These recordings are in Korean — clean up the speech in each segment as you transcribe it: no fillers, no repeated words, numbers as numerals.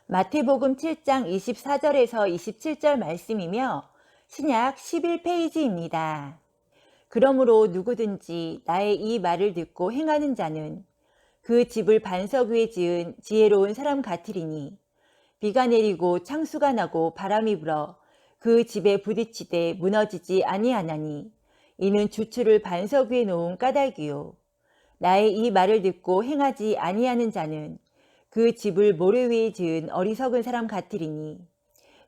마태복음 7장 24절에서 27절 말씀이며 신약 11페이지입니다. 그러므로 누구든지 나의 이 말을 듣고 행하는 자는 그 집을 반석 위에 지은 지혜로운 사람 같으리니 비가 내리고 창수가 나고 바람이 불어 그 집에 부딪히되 무너지지 아니하나니 이는 주추를 반석 위에 놓은 까닭이요. 나의 이 말을 듣고 행하지 아니하는 자는 그 집을 모래 위에 지은 어리석은 사람 같으리니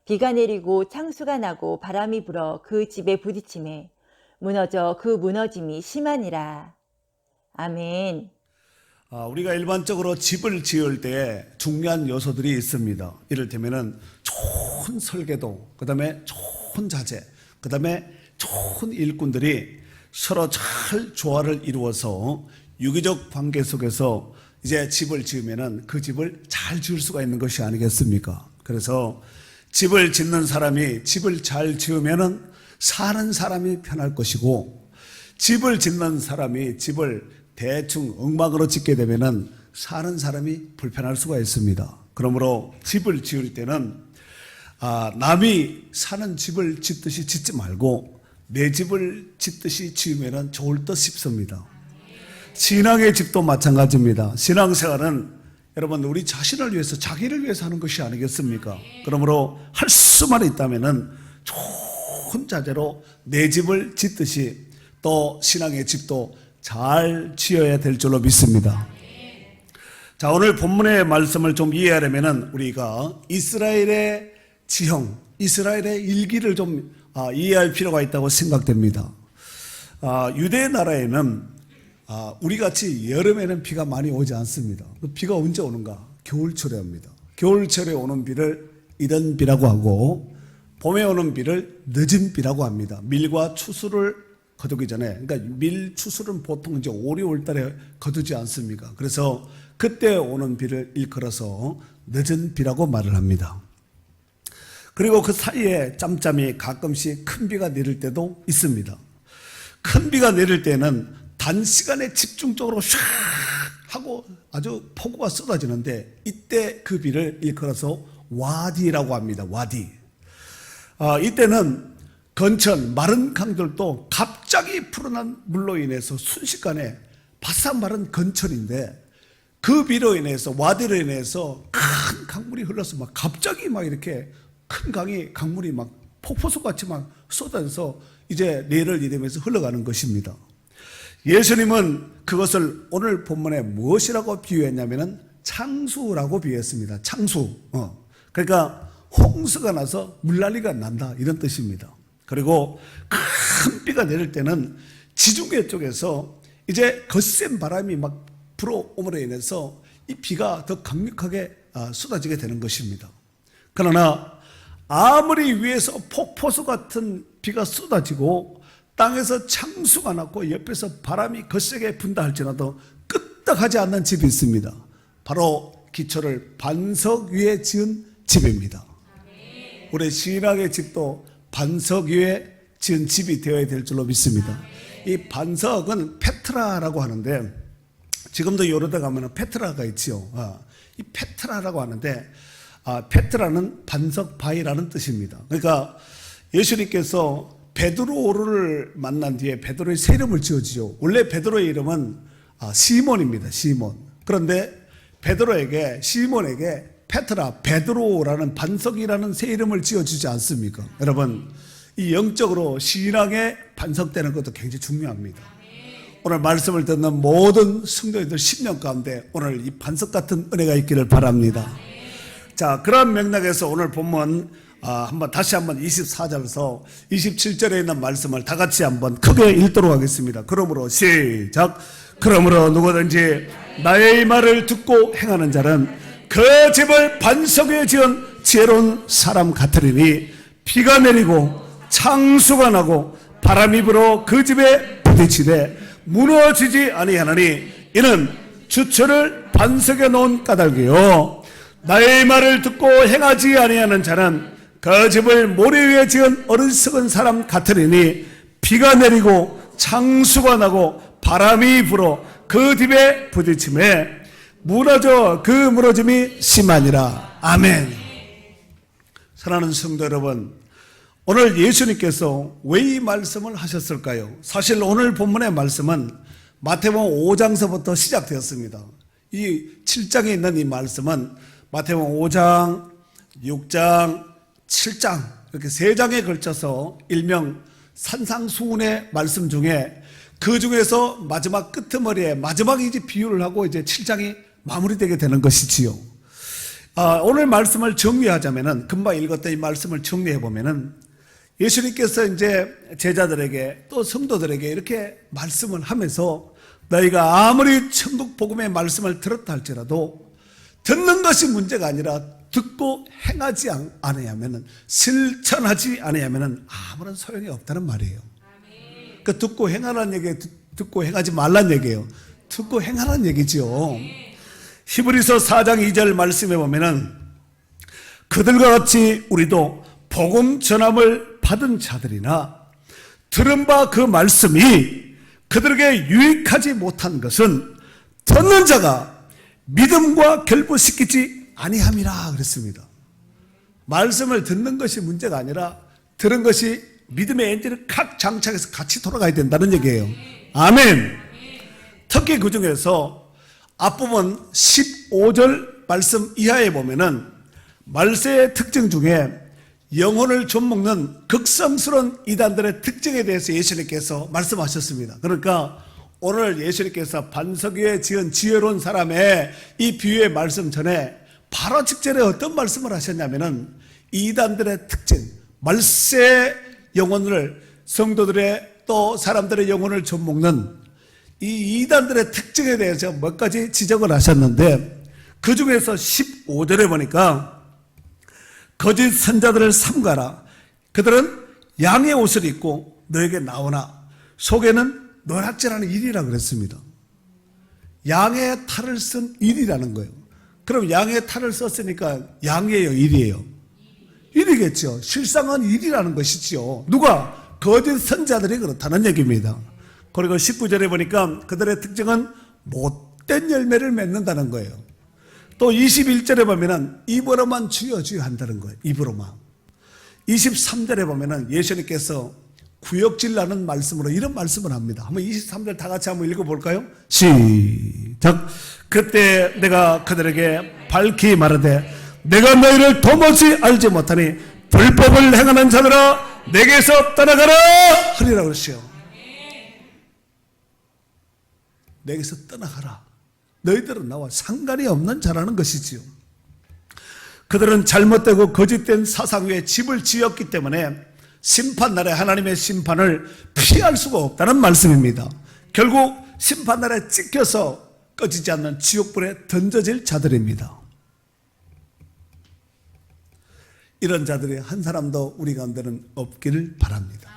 비가 내리고 창수가 나고 바람이 불어 그 집에 부딪히매 무너져 그 무너짐이 심하니라. 아멘. 우리가 일반적으로 집을 지을 때 중요한 요소들이 있습니다. 이를테면은 좋은 설계도, 그 다음에 좋은 자재, 그 다음에 좋은 일꾼들이 서로 잘 조화를 이루어서 유기적 관계 속에서 이제 집을 지으면은 그 집을 잘 지을 수가 있는 것이 아니겠습니까? 그래서 집을 짓는 사람이 집을 잘 지으면은 사는 사람이 편할 것이고, 집을 짓는 사람이 집을 대충 엉망으로 짓게 되면은 사는 사람이 불편할 수가 있습니다. 그러므로 집을 지을 때는 남이 사는 집을 짓듯이 짓지 말고 내 집을 짓듯이 지으면은 좋을 듯 싶습니다. 신앙의 집도 마찬가지입니다. 신앙생활은 여러분 우리 자신을 위해서, 자기를 위해서 하는 것이 아니겠습니까? 그러므로 할 수만 있다면은 좋은 자재로 내 집을 짓듯이 또 신앙의 집도 잘 지어야 될 줄로 믿습니다. 자, 오늘 본문의 말씀을 좀 이해하려면은 우리가 이스라엘의 지형, 이스라엘의 일기를 좀 이해할 필요가 있다고 생각됩니다. 유대 나라에는 우리같이 여름에는 비가 많이 오지 않습니다. 비가 언제 오는가? 겨울철에 옵니다. 겨울철에 오는 비를 이른 비라고 하고, 봄에 오는 비를 늦은 비라고 합니다. 밀과 추수를 거두기 전에, 그러니까 밀, 추수는 보통 이제 5, 6월 달에 거두지 않습니까? 그래서 그때 오는 비를 일컬어서 늦은 비라고 말을 합니다. 그리고 그 사이에 짬짬이 가끔씩 큰 비가 내릴 때도 있습니다. 큰 비가 내릴 때는 단시간에 집중적으로 샥 하고 아주 폭우가 쏟아지는데, 이때 그 비를 일컬어서 와디라고 합니다. 와디. 이때는 건천, 마른 강들도 갑자기 불어난 물로 인해서 순식간에 바싹 마른 건천인데, 그 비로 인해서, 와디로 인해서 큰 강물이 흘러서 막 갑자기 막 이렇게 큰 강물이 막 폭포수같이 막 쏟아져서 이제 내를 이루면서 흘러가는 것입니다. 예수님은 그것을 오늘 본문에 무엇이라고 비유했냐면은 창수라고 비유했습니다. 창수. 그러니까 홍수가 나서 물난리가 난다, 이런 뜻입니다. 그리고 큰 비가 내릴 때는 지중해 쪽에서 이제 거센 바람이 막 불어옴으로 인해서 이 비가 더 강력하게 쏟아지게 되는 것입니다. 그러나 아무리 위에서 폭포수 같은 비가 쏟아지고 땅에서 창수가 났고 옆에서 바람이 거세게 분다 할지라도 끄떡하지 않는 집이 있습니다. 바로 기초를 반석 위에 지은 집입니다. 우리 신앙의 집도 반석 위에 지은 집이 되어야 될 줄로 믿습니다. 이 반석은 페트라라고 하는데, 지금도 여러 데 가면 페트라가 있지요. 이 페트라라고 하는데, 페트라는 반석 바위라는 뜻입니다. 그러니까 예수님께서 베드로를 만난 뒤에 베드로의 새 이름을 지어주죠. 원래 베드로의 이름은 시몬입니다. 시몬. 그런데 베드로에게, 시몬에게 페트라, 베드로라는 반석이라는 새 이름을 지어주지 않습니까? 여러분, 이 영적으로 신앙에 반석되는 것도 굉장히 중요합니다. 오늘 말씀을 듣는 모든 성도님들 10년 가운데 오늘 이 반석 같은 은혜가 있기를 바랍니다. 자, 그런 맥락에서 오늘 본문 다시 한번 24절에서 27절에 있는 말씀을 다 같이 한번 크게 읽도록 하겠습니다. 그러므로 시작. 그러므로 누구든지 나의 말을 듣고 행하는 자는 그 집을 반석 위에 지은 지혜로운 사람 같으리니 비가 내리고 창수가 나고 바람이 불어 그 집에 부딪히되 무너지지 아니하나니 이는 주철을 반석에 놓은 까닭이요. 나의 말을 듣고 행하지 아니하는 자는 그 집을 모래 위에 지은 어리석은 사람 같으리니 비가 내리고 창수가 나고 바람이 불어 그 집에 부딪히매 무너져 그 무너짐이 심하니라. 아멘. 사랑하는 성도 여러분, 오늘 예수님께서 왜 이 말씀을 하셨을까요? 사실 오늘 본문의 말씀은 마태복음 5장서부터 시작되었습니다. 이 7장에 있는 이 말씀은 마태복음 5장, 6장, 7장 이렇게 3장에 걸쳐서 일명 산상수훈의 말씀 중에 그 중에서 마지막 끄트머리에 마지막 이제 비유를 하고 이제 7장이 마무리되게 되는 것이지요. 오늘 말씀을 정리하자면은 금방 읽었던 이 말씀을 정리해 보면은 예수님께서 이제 제자들에게 또 성도들에게 이렇게 말씀을 하면서 너희가 아무리 천국 복음의 말씀을 들었다 할지라도 듣는 것이 문제가 아니라 듣고 행하지 않으면은 실천하지 않으면은 아무런 소용이 없다는 말이에요. 그 듣고 행하라는 얘기, 듣고 행하지 말라는 얘기예요. 듣고 행하라는 얘기죠. 히브리서 4장 2절 말씀해 보면은 그들과 같이 우리도 복음 전함을 받은 자들이나 들은 바 그 말씀이 그들에게 유익하지 못한 것은 듣는 자가 믿음과 결부시키지 아니함이라 그랬습니다. 말씀을 듣는 것이 문제가 아니라 들은 것이 믿음의 엔진을 각 장착해서 같이 돌아가야 된다는 얘기예요. 아멘. 특히 그 중에서 앞부분 15절 말씀 이하에 보면은 말세의 특징 중에 영혼을 좀먹는 극성스러운 이단들의 특징에 대해서 예수님께서 말씀하셨습니다. 그러니까 오늘 예수님께서 반석 위에 지은 지혜로운 사람의 이 비유의 말씀 전에 바로 직전에 어떤 말씀을 하셨냐면은 이단들의 특징, 말세 영혼을 성도들의 또 사람들의 영혼을 좀먹는 이 이단들의 특징에 대해서 몇 가지 지적을 하셨는데 그 중에서 15절에 보니까 거짓 선자들을 삼가라. 그들은 양의 옷을 입고 너에게 나오나 속에는 노략질하는 일이라 그랬습니다. 양의 탈을 쓴 일이라는 거예요. 그럼 양의 탈을 썼으니까 양이에요, 일이에요? 일이겠죠. 실상은 일이라는 것이지요. 누가? 거짓 선자들이 그렇다는 얘기입니다. 그리고 19절에 보니까 그들의 특징은 못된 열매를 맺는다는 거예요. 또 21절에 보면은 입으로만 주여 주여 한다는 거예요. 입으로만. 23절에 보면은 예수님께서 구역질 나는 말씀으로 이런 말씀을 합니다. 한번 23절 다 같이 한번 읽어볼까요? 시작. 그때 내가 그들에게 밝히 말하되 내가 너희를 도무지 알지 못하니 불법을 행하는 자들아 내게서 떠나가라 하리라 그러시오. 내게서 떠나가라. 너희들은 나와 상관이 없는 자라는 것이지요. 그들은 잘못되고 거짓된 사상 위에 집을 지었기 때문에 심판날에 하나님의 심판을 피할 수가 없다는 말씀입니다. 결국 심판날에 찍혀서 꺼지지 않는 지옥불에 던져질 자들입니다. 이런 자들이 한 사람도 우리 가운데는 없기를 바랍니다.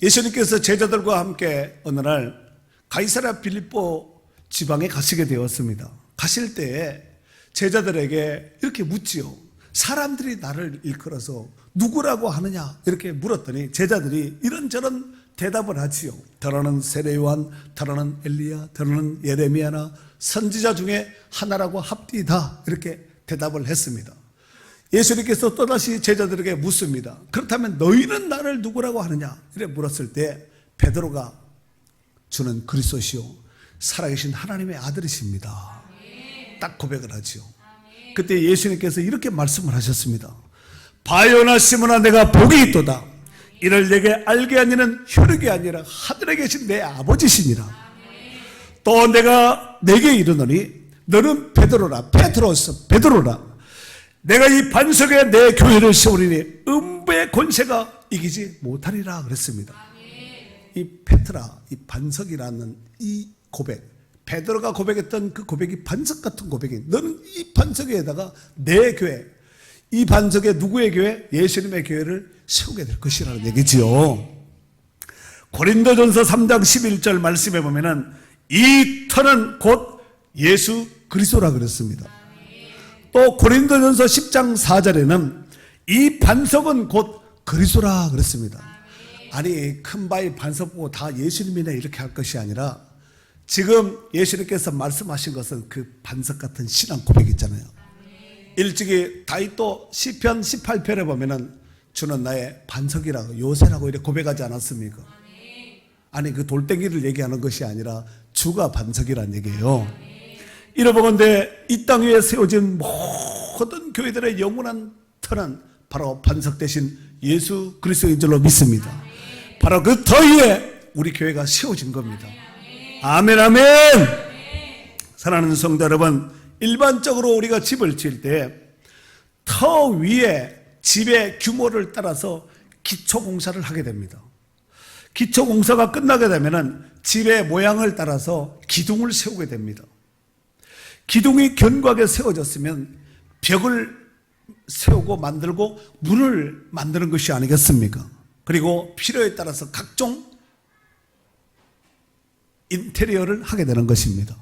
예수님께서 제자들과 함께 어느 날 가이사랴 빌립보 지방에 가시게 되었습니다. 가실 때에 제자들에게 이렇게 묻지요. 사람들이 나를 일컬어서 누구라고 하느냐 이렇게 물었더니 제자들이 이런저런 대답을 하지요. 더러는 세례요한, 더러는 엘리야, 더러는 예레미야나 선지자 중에 하나라고 합디다 이렇게 대답을 했습니다. 예수님께서 또다시 제자들에게 묻습니다. 그렇다면 너희는 나를 누구라고 하느냐 이렇게 물었을 때 베드로가 주는 그리스도시요 살아계신 하나님의 아들이십니다. 딱 고백을 하지요. 그때 예수님께서 이렇게 말씀을 하셨습니다. 바요나 시몬아 내가 복이 있도다. 이를 내게 알게 하니는 혈육이 아니라 하늘에 계신 내 아버지시니라. 또 내가 내게 이르노니 너는 베드로라. 베드로라. 내가 이 반석에 내 교회를 세우리니 음부의 권세가 이기지 못하리라 그랬습니다. 이 페트라, 이 반석이라는 이 고백, 베드로가 고백했던 그 고백이 반석 같은 고백이 너는 이 반석에다가 내 교회, 이 반석에 누구의 교회? 예수님의 교회를 세우게 될 것이라는 얘기지요. 고린도전서 3장 11절 말씀에 보면은 이 터는 곧 예수 그리스도라 그랬습니다. 또 고린도전서 10장 4절에는 이 반석은 곧 그리스도라 그랬습니다. 아니 큰 바위 반석 보고 다 예수님이네 이렇게 할 것이 아니라 지금 예수님께서 말씀하신 것은 그 반석 같은 신앙 고백 있잖아요. 일찍이 다윗도 시편 18편에 보면은 주는 나의 반석이라고 요새라고 이렇게 고백하지 않았습니까? 아니 그 돌덩이를 얘기하는 것이 아니라 주가 반석이란 얘기예요. 이러보건대 이 땅 위에 세워진 모든 교회들의 영원한 터는 바로 반석 대신 예수 그리스도인 줄로 믿습니다. 바로 그 터 위에 우리 교회가 세워진 겁니다. 아멘 아멘. 사랑하는 성도 여러분, 일반적으로 우리가 집을 지을 때 터 위에 집의 규모를 따라서 기초공사를 하게 됩니다. 기초공사가 끝나게 되면 집의 모양을 따라서 기둥을 세우게 됩니다. 기둥이 견고하게 세워졌으면 벽을 세우고 만들고 문을 만드는 것이 아니겠습니까? 그리고 필요에 따라서 각종 인테리어를 하게 되는 것입니다.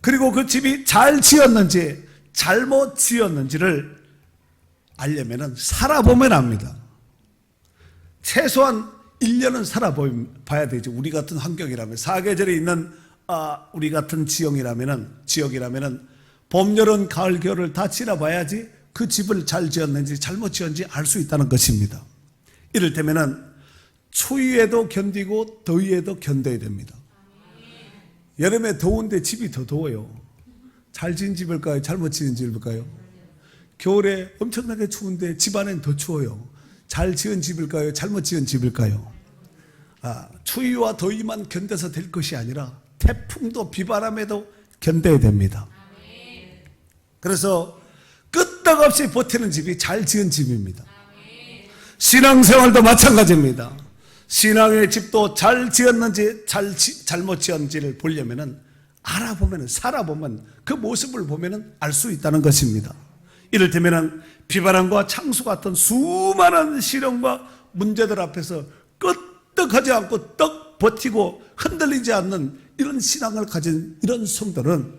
그리고 그 집이 잘 지었는지 잘못 지었는지를 알려면 살아보면 압니다. 최소한 1년은 살아봐야 되죠. 우리 같은 환경이라면, 사계절에 있는 우리 같은 지역이라면 봄, 여름, 가을, 겨울을 다 지나봐야지 그 집을 잘 지었는지 잘못 지었는지 알 수 있다는 것입니다. 이를테면 추위에도 견디고 더위에도 견뎌야 됩니다. 여름에 더운데 집이 더 더워요. 잘 지은 집일까요? 잘못 지은 집일까요? 겨울에 엄청나게 추운데 집 안엔 더 추워요. 잘 지은 집일까요? 잘못 지은 집일까요? 추위와 더위만 견뎌서 될 것이 아니라 태풍도 비바람에도 견뎌야 됩니다. 그래서 끄떡없이 버티는 집이 잘 지은 집입니다. 신앙생활도 마찬가지입니다. 신앙의 집도 잘 지었는지 잘못 지었는지를 보려면 알아보면, 살아보면, 그 모습을 보면 알 수 있다는 것입니다. 이를테면 비바람과 창수 같은 수많은 시련과 문제들 앞에서 끄떡하지 않고 떡 버티고 흔들리지 않는 이런 신앙을 가진 이런 성도는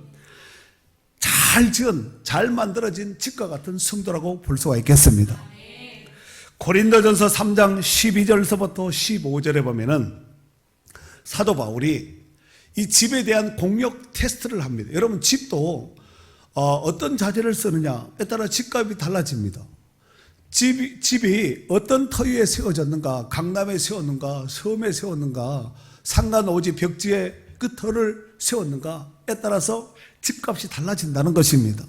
잘 지은, 잘 만들어진 집과 같은 성도라고 볼 수가 있겠습니다. 고린도전서 3장 12절서부터 15절에 보면은 사도 바울이 이 집에 대한 공력 테스트를 합니다. 여러분, 집도 어떤 자재를 쓰느냐에 따라 집값이 달라집니다. 집이 어떤 터 위에 세워졌는가, 강남에 세웠는가, 섬에 세웠는가, 상간 오지 벽지에 그 터를 세웠는가에 따라서 집값이 달라진다는 것입니다.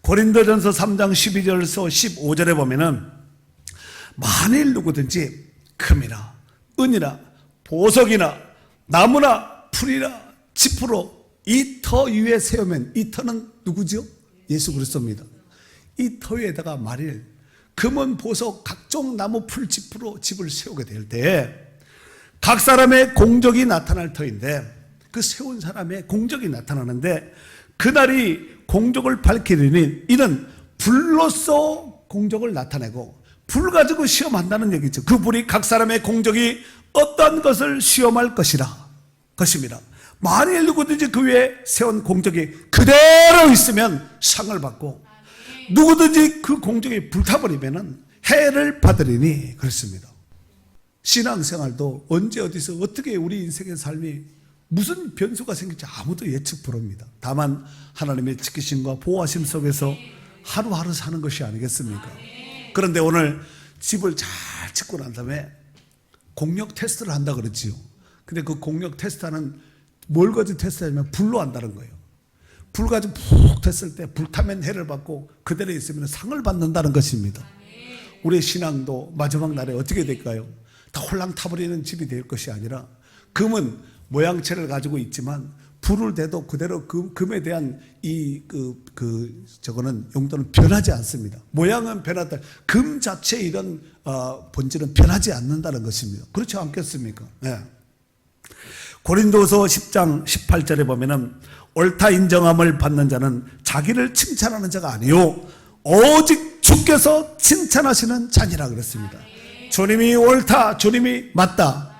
고린도전서 3장 12절에서 15절에 보면은 만일 누구든지 금이나 은이나 보석이나 나무나 풀이나 짚으로 이 터 위에 세우면, 이 터는 누구죠? 예수 그리스도입니다. 이 터 위에다가 만일 금은 보석 각종 나무 풀 짚으로 집을 세우게 될 때 각 사람의 공적이 나타날 터인데, 그 세운 사람의 공적이 나타나는데 그날이 공적을 밝히리니 이는 불로써 공적을 나타내고 불 가지고 시험한다는 얘기죠. 그 불이 각 사람의 공적이 어떤 것을 시험할 것입니다. 만일 누구든지 그 위에 세운 공적이 그대로 있으면 상을 받고, 누구든지 그 공적이 불타버리면 해를 받으리니 그렇습니다. 신앙생활도 언제 어디서 어떻게 우리 인생의 삶이 무슨 변수가 생길지 아무도 예측 불허입니다. 다만 하나님의 지키심과 보호하심 속에서 하루하루 사는 것이 아니겠습니까? 그런데 오늘 집을 잘 짓고 난 다음에 공력 테스트를 한다 그러지요. 근데 그 공력 테스트는 뭘 가지고 테스트하냐면 불로 한다는 거예요. 불 가지고 푹 됐을 때 불타면 해를 받고 그대로 있으면 상을 받는다는 것입니다. 우리의 신앙도 마지막 날에 어떻게 될까요? 다 홀랑 타버리는 집이 될 것이 아니라, 금은 모양체를 가지고 있지만 불을 대도 그대로 금에 대한 저거는 용도는 변하지 않습니다. 모양은 변하다. 금 자체의 이런 본질은 변하지 않는다는 것입니다. 그렇지 않겠습니까? 네. 고린도서 10장 18절에 보면은 옳다 인정함을 받는 자는 자기를 칭찬하는 자가 아니요 오직 주께서 칭찬하시는 자니라 그랬습니다. 주님이 옳다, 주님이 맞다,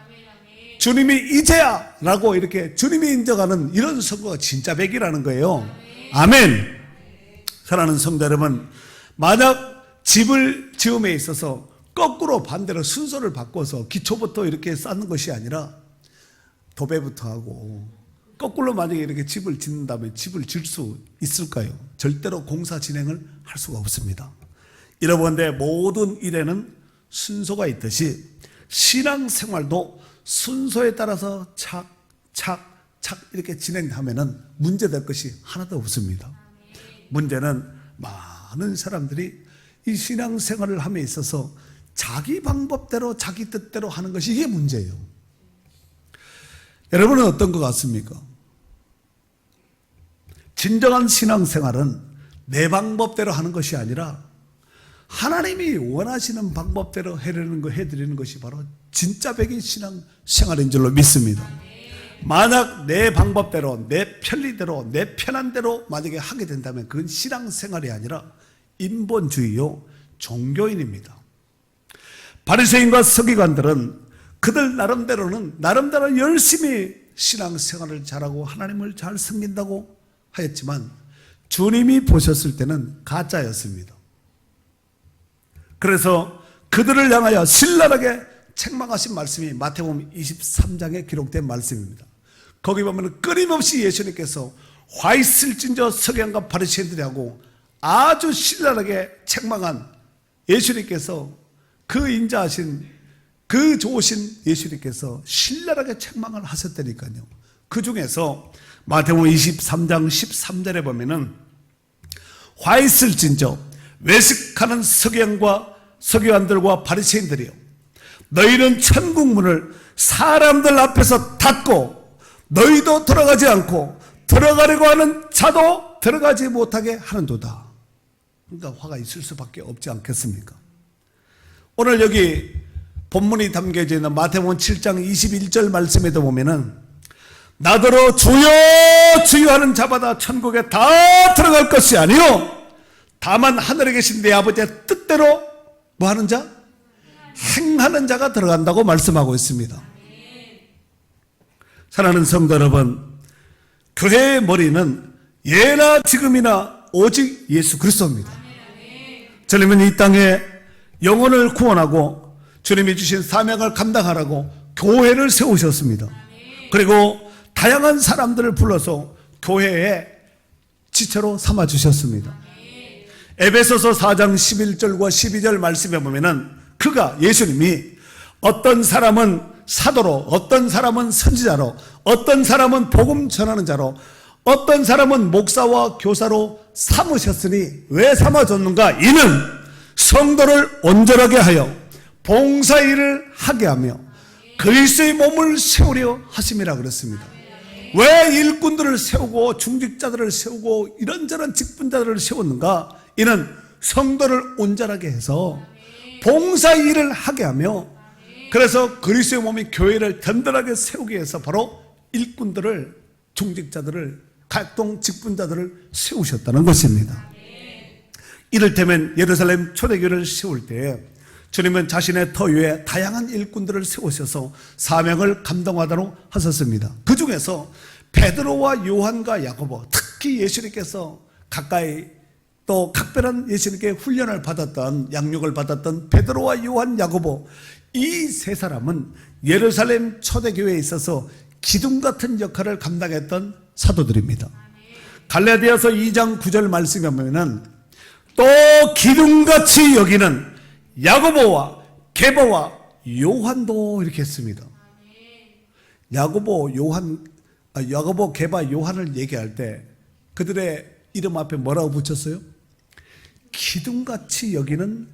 주님이 이제야 라고 이렇게 주님이 인정하는 이런 성도가 진짜 백이라는 거예요. 아멘. 사랑하는 성도 여러분, 만약 집을 지음에 있어서 거꾸로 반대로 순서를 바꿔서 기초부터 이렇게 쌓는 것이 아니라 도배부터 하고 거꾸로 만약에 이렇게 집을 짓는다면 집을 질 수 있을까요? 절대로 공사 진행을 할 수가 없습니다. 여러분들 모든 일에는 순서가 있듯이 신앙생활도 순서에 따라서 착착 이렇게 진행하면은 문제될 것이 하나도 없습니다. 문제는 많은 사람들이 이 신앙생활을 함에 있어서 자기 방법대로 자기 뜻대로 하는 것이 이게 문제예요. 여러분은 어떤 것 같습니까? 진정한 신앙생활은 내 방법대로 하는 것이 아니라 하나님이 원하시는 방법대로 해드리는 것이 바로 진짜 백인 신앙생활인 줄로 믿습니다. 만약 내 방법대로 내 편리대로 내 편한 대로 만약에 하게 된다면 그건 신앙생활이 아니라 인본주의요 종교인입니다. 바리새인과 서기관들은 그들 나름대로 열심히 신앙생활을 잘하고 하나님을 잘 섬긴다고 하였지만 주님이 보셨을 때는 가짜였습니다. 그래서 그들을 향하여 신랄하게 책망하신 말씀이 마태복음 23장에 기록된 말씀입니다. 거기 보면 끊임없이 예수님께서 화 있을진저 서기관과 바리새인들하고 아주 신랄하게 책망한 예수님께서 그 인자하신 그 좋으신 예수님께서 신랄하게 책망을 하셨다니까요. 그 중에서 마태복음 23장 13절에 보면은 화 있을진저 외식하는 서기관들과 바리새인들이요, 너희는 천국 문을 사람들 앞에서 닫고 너희도 들어가지 않고 들어가려고 하는 자도 들어가지 못하게 하는도다. 그러니까 화가 있을 수밖에 없지 않겠습니까? 오늘 여기 본문이 담겨져 있는 마태복음 7장 21절 말씀에도 보면은 나더러 주여 주여 하는 자마다 천국에 다 들어갈 것이 아니요 다만 하늘에 계신 내 아버지의 뜻대로 뭐 하는 자? 행하는 자가 들어간다고 말씀하고 있습니다. 사랑하는 성도 여러분, 교회의 머리는 예나 지금이나 오직 예수 그리스도입니다. 주님은 이 땅에 영혼을 구원하고 주님이 주신 사명을 감당하라고 교회를 세우셨습니다. 그리고 다양한 사람들을 불러서 교회의 지체로 삼아주셨습니다. 에베소서 4장 11절과 12절 말씀에 보면은 그가 예수님이 어떤 사람은 사도로, 어떤 사람은 선지자로, 어떤 사람은 복음 전하는 자로, 어떤 사람은 목사와 교사로 삼으셨으니 왜 삼아줬는가? 이는 성도를 온전하게 하여 봉사일을 하게 하며 그리스도의 몸을 세우려 하심이라 그랬습니다. 왜 일꾼들을 세우고 중직자들을 세우고 이런저런 직분자들을 세웠는가? 이는 성도를 온전하게 해서 봉사일을 하게 하며, 그래서 그리스도의 몸이 교회를 든든하게 세우기 위해서 바로 일꾼들을, 중직자들을, 각종 직분자들을 세우셨다는 것입니다. 이를테면 예루살렘 초대교회를 세울 때 주님은 자신의 터 위에 다양한 일꾼들을 세우셔서 사명을 감당하도록 하셨습니다. 그 중에서 베드로와 요한과 야고보, 특히 예수님께서 가까이 또 각별한 예수님께 훈련을 받았던, 양육을 받았던 베드로와 요한, 야고보, 이 세 사람은 예루살렘 초대교회에 있어서 기둥 같은 역할을 감당했던 사도들입니다. 갈라디아서 2장 9절 말씀에 보면은 또 기둥같이 여기는 야고보와 게바와 요한도 이렇게 했습니다. 야고보, 게바, 요한을 얘기할 때 그들의 이름 앞에 뭐라고 붙였어요? 기둥같이 여기는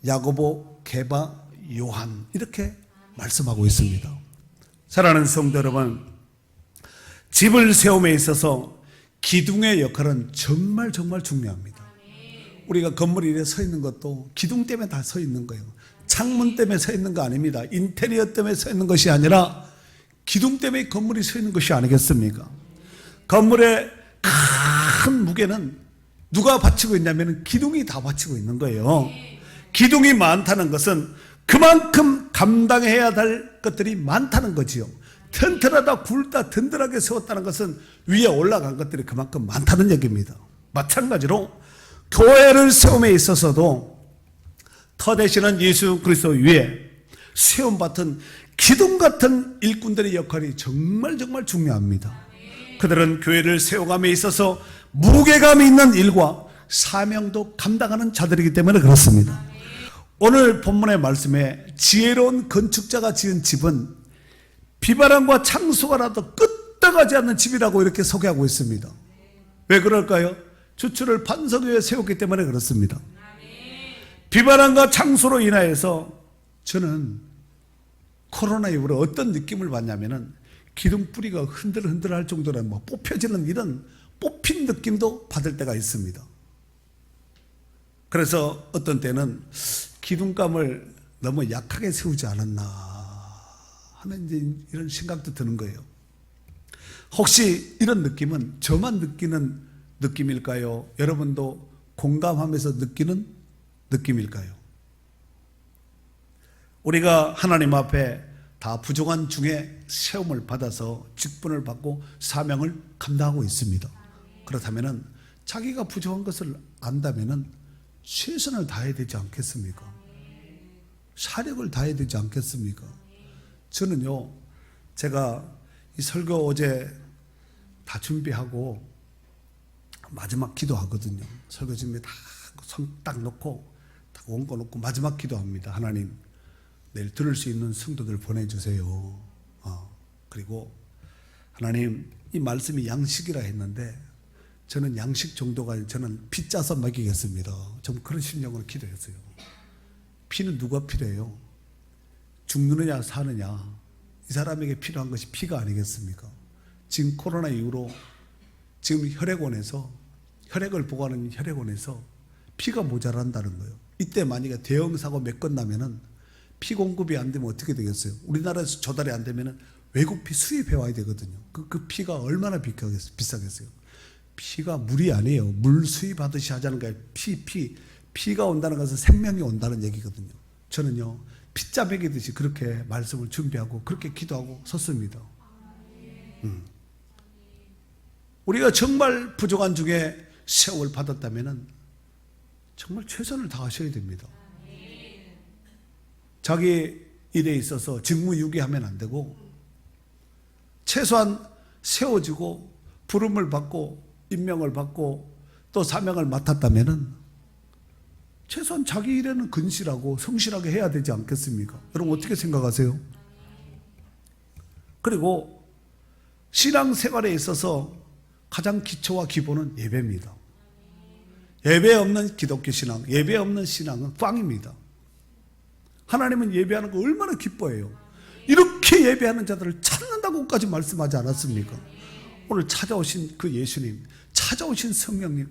야고보, 게바, 요한, 이렇게 말씀하고 있습니다. 사랑하는 성도 여러분, 집을 세움에 있어서 기둥의 역할은 정말 중요합니다. 우리가 건물에 이렇게 서 있는 것도 기둥 때문에 다 서 있는 거예요. 창문 때문에 서 있는 거 아닙니다. 인테리어 때문에 서 있는 것이 아니라 기둥 때문에 건물이 서 있는 것이 아니겠습니까? 건물의 큰 무게는 누가 받치고 있냐면 기둥이 다 받치고 있는 거예요. 기둥이 많다는 것은 그만큼 감당해야 될 것들이 많다는 거지요. 튼튼하다, 굵다, 든든하게 세웠다는 것은 위에 올라간 것들이 그만큼 많다는 얘기입니다. 마찬가지로 교회를 세움에 있어서도 터 되시는 예수 그리스도 위에 세움받은 기둥 같은 일꾼들의 역할이 정말 중요합니다. 그들은 교회를 세워감에 있어서 무게감이 있는 일과 사명도 감당하는 자들이기 때문에 그렇습니다. 오늘 본문의 말씀에 지혜로운 건축자가 지은 집은 비바람과 창수가 나도 끄떡하지 않는 집이라고 이렇게 소개하고 있습니다. 왜 그럴까요? 주추를 반석 위에 세웠기 때문에 그렇습니다. 비바람과 창수로 인하여서 저는 코로나 이후로 어떤 느낌을 받냐면은 기둥 뿌리가 흔들흔들 할 정도로 뭐 뽑혀지는 이런 뽑힌 느낌도 받을 때가 있습니다. 그래서 어떤 때는 기둥감을 너무 약하게 세우지 않았나 하는 이제 이런 생각도 드는 거예요. 혹시 이런 느낌은 저만 느끼는 느낌일까요? 여러분도 공감하면서 느끼는 느낌일까요? 우리가 하나님 앞에 다 부족한 중에 세움을 받아서 직분을 받고 사명을 감당하고 있습니다. 그렇다면 자기가 부족한 것을 안다면 최선을 다해야 되지 않겠습니까? 사력을 다해야 되지 않겠습니까? 저는요, 제가 이 설교 어제 다 준비하고 마지막 기도하거든요. 설교 준비 다 손 딱 놓고 딱 원고 놓고 마지막 기도합니다. 하나님, 내일 들을 수 있는 성도들 보내주세요. 그리고 하나님, 이 말씀이 양식이라 했는데 저는 양식 정도가 아니라 저는 피 짜서 먹이겠습니다. 좀 그런 심령으로 기도했어요. 피는 누가 필요해요? 죽느냐 사느냐, 이 사람에게 필요한 것이 피가 아니겠습니까? 지금 코로나 이후로 지금 혈액을 보관하는 혈액원에서 피가 모자란다는 거예요. 이때 만약에 대형 사고 몇 건 나면은 피 공급이 안 되면 어떻게 되겠어요? 우리나라에서 조달이 안 되면은 외국 피 수입해 와야 되거든요. 그 피가 얼마나 비싸겠어요? 피가 물이 아니에요. 물 수입하듯이 하자는 거예요. 피가 온다는 것은 생명이 온다는 얘기거든요. 저는요, 피자 먹이듯이 그렇게 말씀을 준비하고 그렇게 기도하고 섰습니다. 우리가 정말 부족한 중에 세움을 받았다면 정말 최선을 다하셔야 됩니다. 자기 일에 있어서 직무유기하면 안 되고 최소한 세워지고 부름을 받고 임명을 받고 또 사명을 맡았다면 최소한 자기 일에는 근실하고 성실하게 해야 되지 않겠습니까? 여러분 어떻게 생각하세요? 그리고 신앙생활에 있어서 가장 기초와 기본은 예배입니다. 예배 없는 기독교 신앙, 예배 없는 신앙은 꽝입니다. 하나님은 예배하는 거 얼마나 기뻐해요. 이렇게 예배하는 자들을 찾는다고까지 말씀하지 않았습니까? 오늘 찾아오신 그 예수님, 찾아오신 성령님,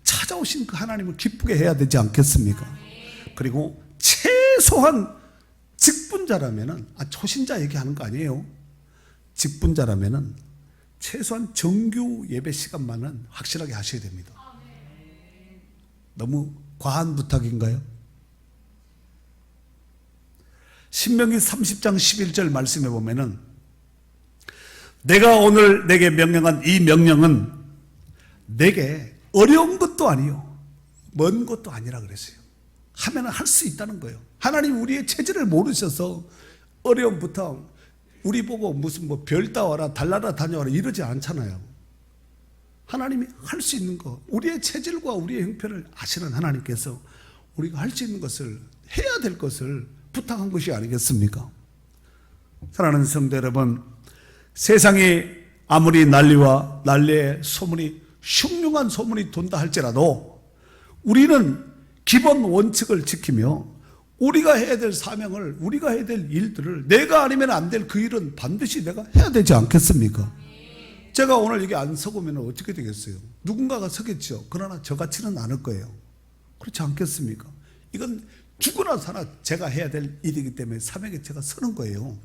찾아오신 그 하나님을 기쁘게 해야 되지 않겠습니까? 그리고 최소한 직분자라면은, 초신자 얘기하는 거 아니에요. 직분자라면은 최소한 정규 예배 시간만은 확실하게 하셔야 됩니다. 너무 과한 부탁인가요? 신명기 30장 11절 말씀에 보면은 내가 오늘 내게 명령한 이 명령은 내게 어려운 것도 아니요 먼 것도 아니라 그랬어요. 하면 할 수 있다는 거예요. 하나님 우리의 체질을 모르셔서 어려운 부탁 우리 보고 무슨 뭐 별 따와라 달나라 다녀와라 이러지 않잖아요. 하나님이 할 수 있는 거, 우리의 체질과 우리의 형편을 아시는 하나님께서 우리가 할 수 있는 것을, 해야 될 것을 부탁한 것이 아니겠습니까? 사랑하는 성도 여러분, 세상이 아무리 난리의 소문이 흉흉한 소문이 돈다 할지라도 우리는 기본 원칙을 지키며 우리가 해야 될 사명을, 우리가 해야 될 일들을 내가 아니면 안 될 그 일은 반드시 내가 해야 되지 않겠습니까? 제가 오늘 여기 안 서보면 어떻게 되겠어요? 누군가가 서겠죠. 그러나 저같지는 않을 거예요. 그렇지 않겠습니까? 이건 죽으나 사나 제가 해야 될 일이기 때문에 사명에 제가 서는 거예요.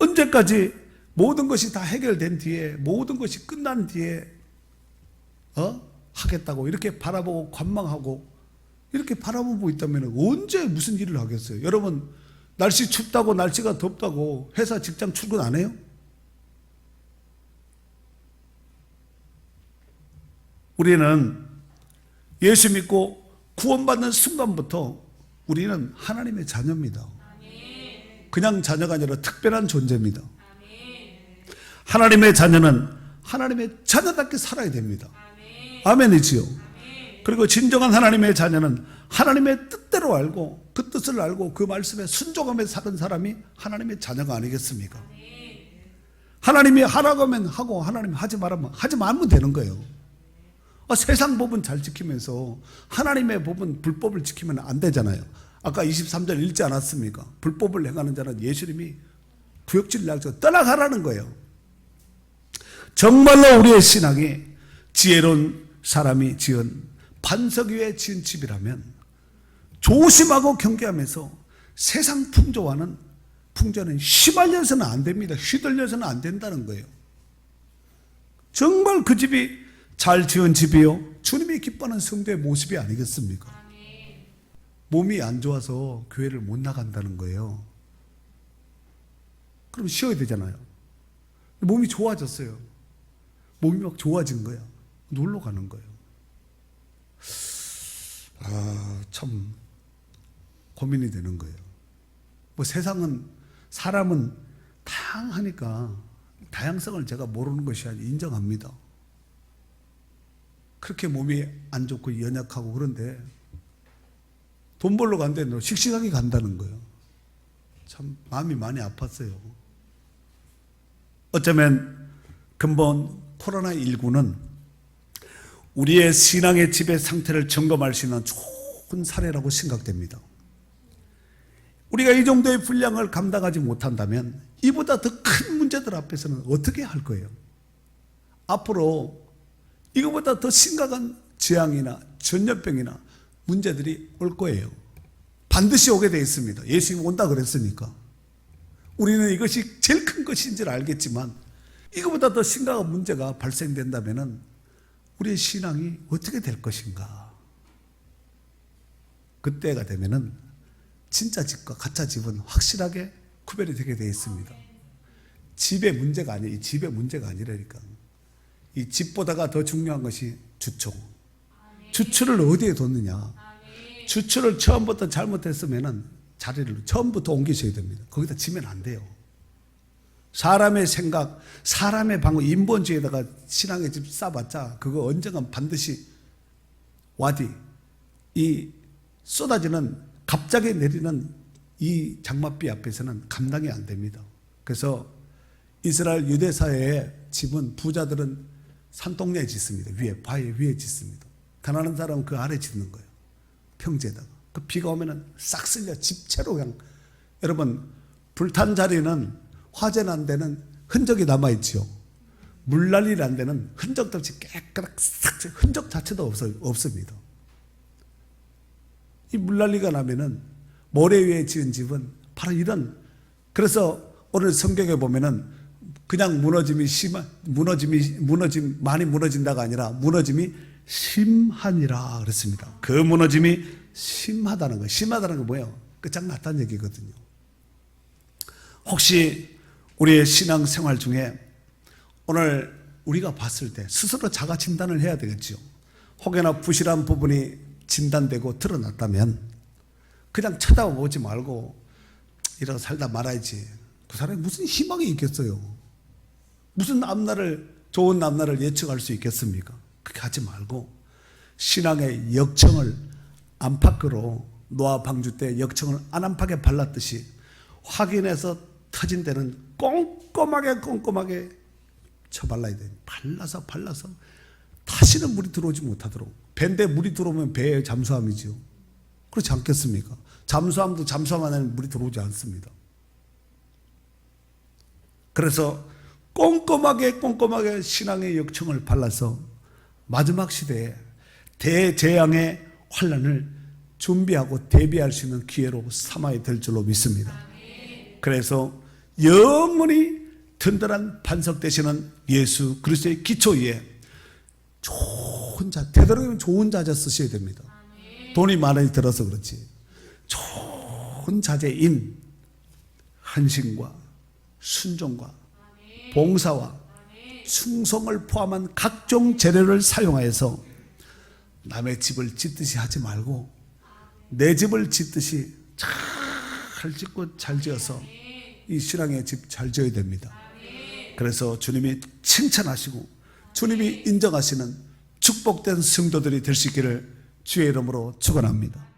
언제까지 모든 것이 다 해결된 뒤에, 모든 것이 끝난 뒤에 하겠다고 이렇게 바라보고 관망하고 이렇게 바라보고 있다면 언제 무슨 일을 하겠어요? 여러분 날씨 춥다고 날씨가 덥다고 회사 직장 출근 안 해요? 우리는 예수 믿고 구원받는 순간부터 우리는 하나님의 자녀입니다. 그냥 자녀가 아니라 특별한 존재입니다. 하나님의 자녀는 하나님의 자녀답게 살아야 됩니다. 아멘이지요. 그리고 진정한 하나님의 자녀는 하나님의 뜻대로 알고 그 뜻을 알고 그 말씀에 순종하며 사는 사람이 하나님의 자녀가 아니겠습니까? 하나님이 하라고 하면 하고 하나님이 하지 말하면 하지 말면 되는 거예요. 세상 법은 잘 지키면서 하나님의 법은 불법을 지키면 안 되잖아요. 아까 23절 읽지 않았습니까? 불법을 행하는 자는 예수님이 구역질 나서 떠나가라는 거예요. 정말로 우리의 신앙이 지혜로운 사람이 지은 반석 위에 지은 집이라면 조심하고 경계하면서 세상 풍조는 휘말려서는 안 됩니다. 휘둘려서는 안 된다는 거예요. 정말 그 집이 잘 지은 집이요 주님이 기뻐하는 성도의 모습이 아니겠습니까? 몸이 안 좋아서 교회를 못 나간다는 거예요. 그럼 쉬어야 되잖아요. 몸이 좋아졌어요. 몸이 막 좋아진 거야. 놀러 가는 거예요. 참 고민이 되는 거예요. 세상은 사람은 다양하니까 다양성을 제가 모르는 것이 아니라 인정합니다. 그렇게 몸이 안 좋고 연약하고 그런데 돈 벌러 간다는데 씩씩하게 간다는 거예요. 참 마음이 많이 아팠어요. 어쩌면 근본 코로나19는 우리의 신앙의 집의 상태를 점검할 수 있는 좋은 사례라고 생각됩니다. 우리가 이 정도의 분량을 감당하지 못한다면 이보다 더 큰 문제들 앞에서는 어떻게 할 거예요? 앞으로 이거보다 더 심각한 재앙이나 전염병이나 문제들이 올 거예요. 반드시 오게 되어 있습니다. 예수님이 온다 그랬으니까. 우리는 이것이 제일 큰 것인 줄 알겠지만 이거보다 더 심각한 문제가 발생된다면 우리의 신앙이 어떻게 될 것인가? 그때가 되면은 진짜 집과 가짜 집은 확실하게 구별이 되게 되어 있습니다. 집의 문제가 아니에요. 이 집의 문제가 아니라니까. 이 집보다가 더 중요한 것이 주초. 주초를 어디에 뒀느냐. 주초를 처음부터 잘못했으면 자리를 처음부터 옮기셔야 됩니다. 거기다 지면 안 돼요. 사람의 생각, 사람의 방법, 인본주의에다가 신앙의 집 쌓아봤자 그거 언젠간 반드시 와디, 이 쏟아지는 갑자기 내리는 이 장맛비 앞에서는 감당이 안 됩니다. 그래서 이스라엘 유대사회의 집은 부자들은 산동네에 짓습니다. 위에, 바위 위에 짓습니다. 가난한 사람은 그 아래 짓는 거예요. 평지에다가. 그 비가 오면은 싹 쓸려 집채로 그냥. 여러분, 불탄 자리는 화재 난 데는 흔적이 남아있죠. 물난리 난 데는 흔적도 없이 깨끗하게 싹, 흔적 자체도 없습니다. 이 물난리가 나면은 모래 위에 지은 집은 바로 이런. 그래서 오늘 성경에 보면은 그냥 무너짐이 많이 무너진다가 아니라 무너짐이 심하니라 그랬습니다. 그 무너짐이 심하다는 거예요. 심하다는 건 뭐예요? 끝장났다는 얘기거든요. 혹시 우리의 신앙생활 중에 오늘 우리가 봤을 때 스스로 자가 진단을 해야 되겠죠. 혹여나 부실한 부분이 진단되고 드러났다면 그냥 쳐다보지 말고 이러고 살다 말아야지. 그 사람이 무슨 희망이 있겠어요? 무슨 좋은 앞날을 예측할 수 있겠습니까? 그렇게 하지 말고 신앙의 역청을 안팎으로 노아 방주 때 역청을 안팎에 발랐듯이 확인해서 터진 데는 꼼꼼하게 쳐발라야 돼요. 발라서 다시는 물이 들어오지 못하도록. 배인데 물이 들어오면 배의 잠수함이지요. 그렇지 않겠습니까? 잠수함도 잠수함 안에는 물이 들어오지 않습니다. 그래서 꼼꼼하게 신앙의 역청을 발라서 마지막 시대에 대재앙의 환난을 준비하고 대비할 수 있는 기회로 삼아야 될 줄로 믿습니다. 그래서 영원히 든든한 반석 되시는 예수 그리스도의 기초 위에 좋은 자, 되도록이면 좋은 자재 쓰셔야 됩니다. 돈이 많이 들어서 그렇지. 좋은 자재인 헌신과 순종과 봉사와 충성을 포함한 각종 재료를 사용하여서 남의 집을 짓듯이 하지 말고 내 집을 짓듯이 잘 짓고 잘 지어서 이 신앙의 집 잘 지어야 됩니다. 그래서 주님이 칭찬하시고 주님이 인정하시는 축복된 성도들이 될 수 있기를 주의 이름으로 축원합니다.